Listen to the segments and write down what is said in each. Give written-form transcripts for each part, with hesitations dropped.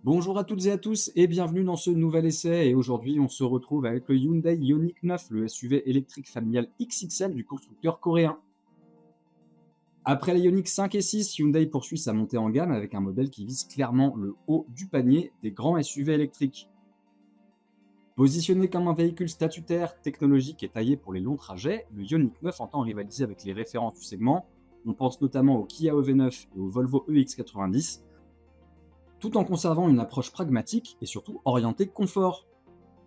Bonjour à toutes et à tous et bienvenue dans ce nouvel essai. Et aujourd'hui, on se retrouve avec le Hyundai Ioniq 9, le SUV électrique familial XXL du constructeur coréen. Après les Ioniq 5 et 6, Hyundai poursuit sa montée en gamme avec un modèle qui vise clairement le haut du panier des grands SUV électriques. Positionné comme un véhicule statutaire, technologique et taillé pour les longs trajets, le Ioniq 9 entend rivaliser avec les références du segment. On pense notamment au Kia EV9 et au Volvo EX90, tout en conservant une approche pragmatique et surtout orientée confort.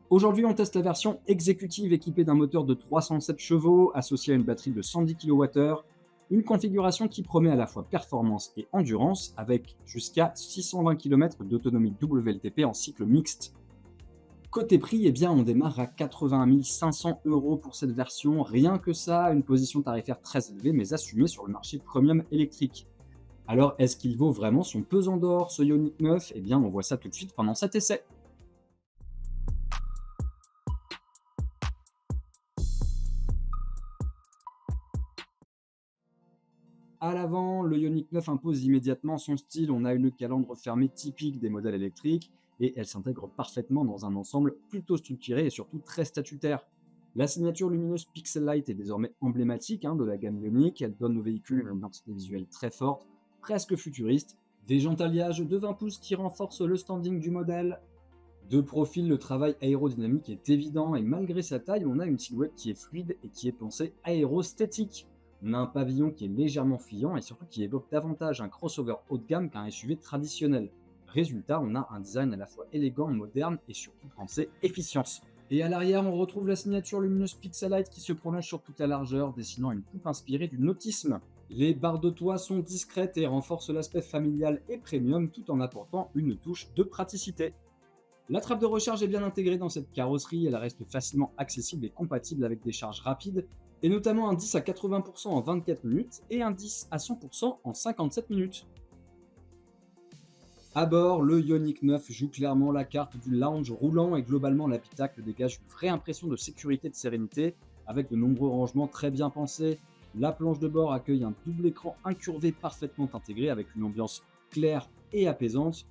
Aujourd'hui, on teste la version exécutive équipée d'un moteur de 307 chevaux associé à une batterie de 110 kWh, une configuration qui promet à la fois performance et endurance avec jusqu'à 620 km d'autonomie WLTP en cycle mixte. Côté prix, eh bien, on démarre à 81 500 € pour cette version. Rien que ça, une position tarifaire très élevée mais assumée sur le marché premium électrique. Alors, est-ce qu'il vaut vraiment son pesant d'or, ce Ioniq 9? Eh bien, on voit ça tout de suite pendant cet essai. À l'avant, le Ioniq 9 impose immédiatement son style. On a une calandre fermée typique des modèles électriques et elle s'intègre parfaitement dans un ensemble plutôt structuré et surtout très statutaire. La signature lumineuse Pixel Light est désormais emblématique de la gamme Ioniq. Elle donne au véhicule une identité visuelle très forte, presque futuriste. Des jantes alliages de 20 pouces qui renforcent le standing du modèle. De profil, le travail aérodynamique est évident et malgré sa taille, on a une silhouette qui est fluide et qui est pensée aérostétique. On a un pavillon qui est légèrement fuyant et surtout qui évoque davantage un crossover haut de gamme qu'un SUV traditionnel. Résultat, on a un design à la fois élégant, moderne et surtout pensé efficience. Et à l'arrière, on retrouve la signature lumineuse Pixelite qui se prolonge sur toute la largeur, dessinant une coupe inspirée du nautisme. Les barres de toit sont discrètes et renforcent l'aspect familial et premium tout en apportant une touche de praticité. La trappe de recharge est bien intégrée dans cette carrosserie, elle reste facilement accessible et compatible avec des charges rapides, et notamment un 10 à 80% en 24 minutes et un 10 à 100% en 57 minutes. À bord, le Ioniq 9 joue clairement la carte du lounge roulant et globalement l'habitacle dégage une vraie impression de sécurité et de sérénité, avec de nombreux rangements très bien pensés. La planche de bord accueille un double écran incurvé parfaitement intégré avec une ambiance claire et apaisante.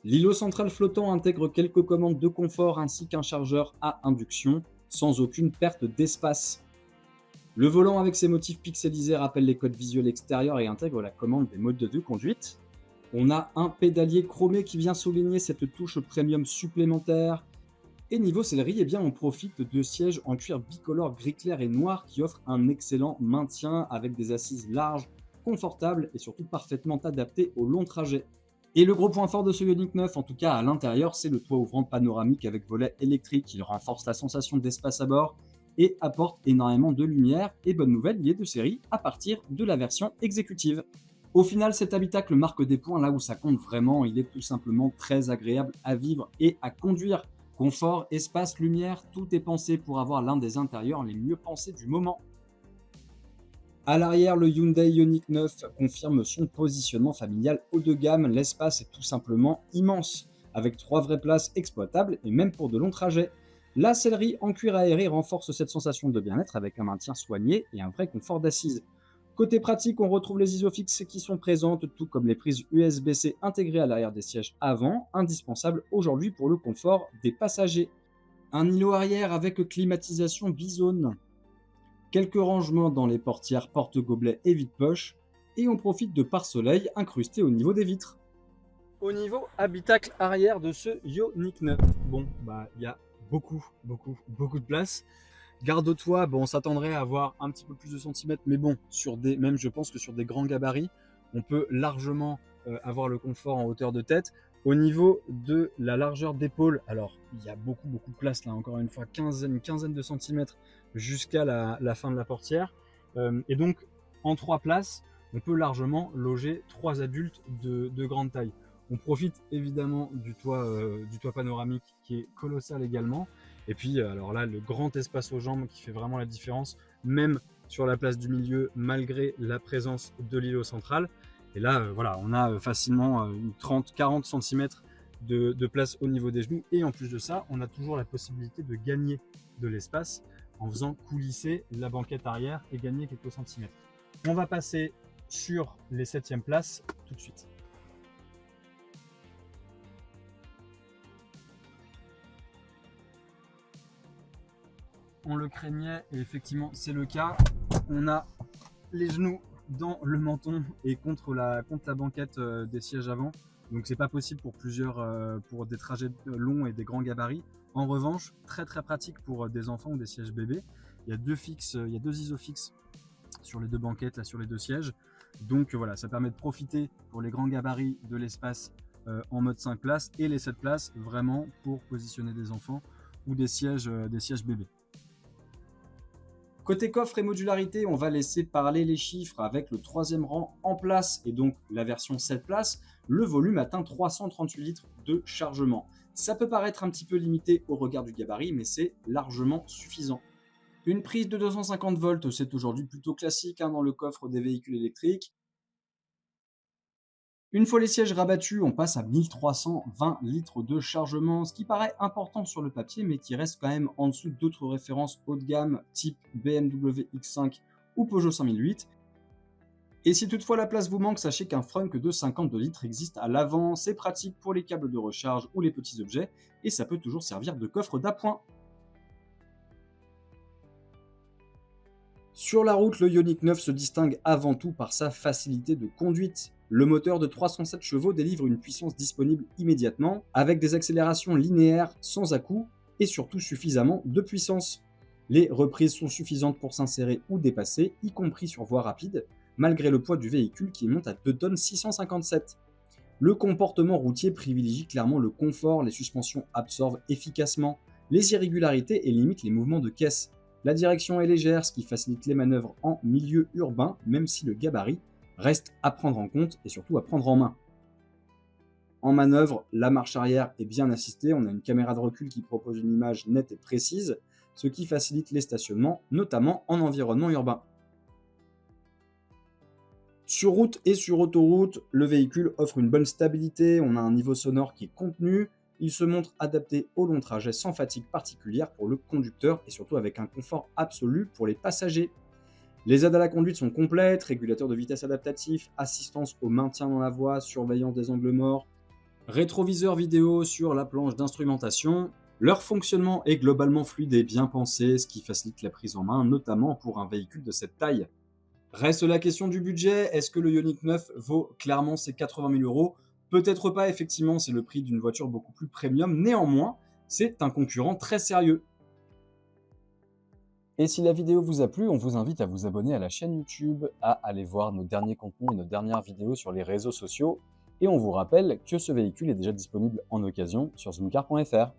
L'îlot central flottant intègre quelques commandes de confort ainsi qu'un chargeur à induction, sans aucune perte d'espace. Le volant avec ses motifs pixelisés rappelle les codes visuels extérieurs et intègre la commande des modes de conduite. On a un pédalier chromé qui vient souligner cette touche premium supplémentaire. Et niveau sellerie, eh bien, on profite de sièges en cuir bicolore gris clair et noir qui offrent un excellent maintien avec des assises larges, confortables et surtout parfaitement adaptées au long trajet. Et le gros point fort de ce Ioniq 9, en tout cas à l'intérieur, c'est le toit ouvrant panoramique avec volet électrique. Il renforce la sensation d'espace à bord et apporte énormément de lumière. Et bonne nouvelle, il est de série à partir de la version exécutive. Au final, cet habitacle marque des points là où ça compte vraiment. Il est tout simplement très agréable à vivre et à conduire. Confort, espace, lumière, tout est pensé pour avoir l'un des intérieurs les mieux pensés du moment. À l'arrière, le Hyundai Ioniq 9 confirme son positionnement familial haut de gamme. L'espace est tout simplement immense, avec 3 vraies places exploitables et même pour de longs trajets. La sellerie en cuir aéré renforce cette sensation de bien-être avec un maintien soigné et un vrai confort d'assise. Côté pratique, on retrouve les isofix qui sont présentes, tout comme les prises USB-C intégrées à l'arrière des sièges avant, indispensables aujourd'hui pour le confort des passagers. Un îlot arrière avec climatisation bizone, quelques rangements dans les portières, porte-gobelets et vide-poche, et on profite de pare-soleil incrustés au niveau des vitres. Au niveau habitacle arrière de ce Ioniq 9, bon, il y a beaucoup de place. Garde-toit, bon, on s'attendrait à avoir un petit peu plus de centimètres, mais bon, même je pense que sur des grands gabarits, on peut largement avoir le confort en hauteur de tête. Au niveau de la largeur d'épaule, alors il y a beaucoup de place là, encore une fois, une quinzaine de centimètres jusqu'à la fin de la portière. Et donc, en 3 places, on peut largement loger 3 adultes de grande taille. On profite évidemment du toit panoramique qui est colossal également. Et puis, alors là, le grand espace aux jambes qui fait vraiment la différence, même sur la place du milieu, malgré la présence de l'îlot central. Et là, voilà, on a facilement une 30-40 cm de place au niveau des genoux. Et en plus de ça, on a toujours la possibilité de gagner de l'espace en faisant coulisser la banquette arrière et gagner quelques centimètres. On va passer sur les 7e places tout de suite. on le craignait et effectivement c'est le cas. On a les genoux dans le menton et contre la banquette des sièges avant. Donc c'est pas possible pour des trajets longs et des grands gabarits. En revanche, très pratique pour des enfants ou des sièges bébés. Il y a deux isofixes sur les deux banquettes, là sur les deux sièges. Donc voilà, ça permet de profiter pour les grands gabarits de l'espace en mode 5 places et les 7 places vraiment pour positionner des enfants ou des sièges bébés. Côté coffre et modularité, on va laisser parler les chiffres avec le troisième rang en place et donc la version 7 places. Le volume atteint 338 litres de chargement. Ça peut paraître un petit peu limité au regard du gabarit, mais c'est largement suffisant. Une prise de 250 volts, c'est aujourd'hui plutôt classique dans le coffre des véhicules électriques. Une fois les sièges rabattus, on passe à 1320 litres de chargement, ce qui paraît important sur le papier, mais qui reste quand même en dessous d'autres références haut de gamme type BMW X5 ou Peugeot 5008. Et si toutefois la place vous manque, sachez qu'un frunk de 52 litres existe à l'avant, c'est pratique pour les câbles de recharge ou les petits objets, et ça peut toujours servir de coffre d'appoint. Sur la route, le Ioniq 9 se distingue avant tout par sa facilité de conduite. Le moteur de 307 chevaux délivre une puissance disponible immédiatement, avec des accélérations linéaires sans à-coups et surtout suffisamment de puissance. Les reprises sont suffisantes pour s'insérer ou dépasser, y compris sur voie rapide, malgré le poids du véhicule qui monte à 2,657 tonnes. Le comportement routier privilégie clairement le confort, les suspensions absorbent efficacement les irrégularités et limitent les mouvements de caisse. La direction est légère, ce qui facilite les manœuvres en milieu urbain, même si le gabarit reste à prendre en compte et surtout à prendre en main. En manœuvre, la marche arrière est bien assistée, on a une caméra de recul qui propose une image nette et précise, ce qui facilite les stationnements, notamment en environnement urbain. Sur route et sur autoroute, le véhicule offre une bonne stabilité, on a un niveau sonore qui est contenu, il se montre adapté au long trajet sans fatigue particulière pour le conducteur et surtout avec un confort absolu pour les passagers. Les aides à la conduite sont complètes, régulateur de vitesse adaptatif, assistance au maintien dans la voie, surveillance des angles morts, rétroviseur vidéo sur la planche d'instrumentation. Leur fonctionnement est globalement fluide et bien pensé, ce qui facilite la prise en main, notamment pour un véhicule de cette taille. Reste la question du budget, est-ce que le Ioniq 9 vaut clairement ses 80 000 €? Peut-être pas, effectivement, c'est le prix d'une voiture beaucoup plus premium, néanmoins, c'est un concurrent très sérieux. Et si la vidéo vous a plu, on vous invite à vous abonner à la chaîne YouTube, à aller voir nos derniers contenus et nos dernières vidéos sur les réseaux sociaux. Et on vous rappelle que ce véhicule est déjà disponible en occasion sur zoomcar.fr.